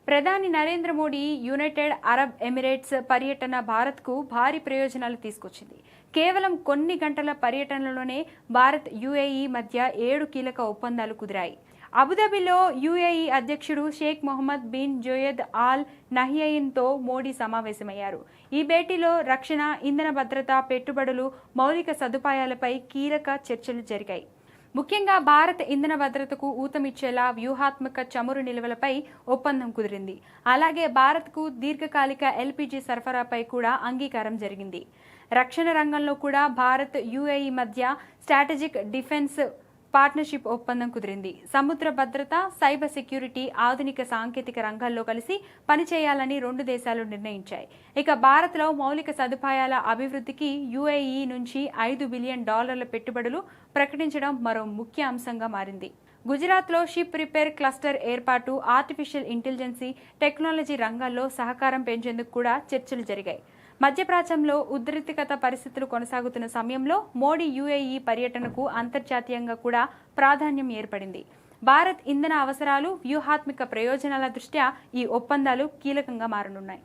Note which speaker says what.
Speaker 1: ప్రధాని Narendra Modi United Arab Emirates పర్యటన భారత్కు భారీ ప్రయోజనాలు తీసుకొచ్చింది. కేవలం కొన్ని గంటల పర్యటనలోనే భారత్ యుఏఈ మధ్య 7 కీలక ఒప్పందాలు కుదిరాయి. అబుదాబిలో యుఏఈ అధ్యక్షుడు Sheikh Mohammed bin జోయద్ all నహియన్తో Modi సమావేశమయ్యారు. ఈ భేటీలో రక్షణ, ఇంధన భద్రత, పెట్టుబడులు, మౌలిక సదుపాయాలపై కీలక చర్చలు జరిగాయి. ముఖ్యంగా భారత్ ఇంధన భద్రతకు ఊతమిచ్చేలా వ్యూహాత్మక చమురు నిల్వలపై ఒప్పందం కుదిరింది. అలాగే భారత్కు దీర్ఘకాలిక ఎల్పీజీ సరఫరాపై కూడా అంగీకారం జరిగింది. రక్షణ రంగంలో కూడా భారత్ యుఏఈ మధ్య స్ట్రాటజిక్ డిఫెన్స్ పార్ట్నర్షిప్ ఒప్పందం కుదిరింది. సముద్ర భద్రత, సైబర్ సెక్యూరిటీ, ఆధునిక సాంకేతిక రంగాల్లో కలిసి పనిచేయాలని రెండు దేశాలు నిర్ణయించాయి. ఇక భారత్లో మౌలిక సదుపాయాల అభివృద్ధికి యుఏఈ నుంచి $5 బిలియన్ పెట్టుబడులు ప్రకటించడం మరో ముఖ్య అంశంగా మారింది. గుజరాత్లో షిప్ రిపేర్ క్లస్టర్ ఏర్పాటు, ఆర్టిఫిషియల్ ఇంటెలిజెన్సీ, టెక్నాలజీ రంగాల్లో సహకారం పెంచేందుకు కూడా చర్చలు జరిగాయి. మధ్యప్రాచ్యంలో ఉద్రిక్తత పరిస్థితులు కొనసాగుతున్న సమయంలో మోడీ యుఏఈ పర్యటనకు అంతర్జాతీయంగా కూడా ప్రాధాన్యం ఏర్పడింది. భారత్ ఇంధన అవసరాలు, వ్యూహాత్మక ప్రయోజనాల దృష్ట్యా ఈ ఒప్పందాలు కీలకంగా మారనున్నాయి.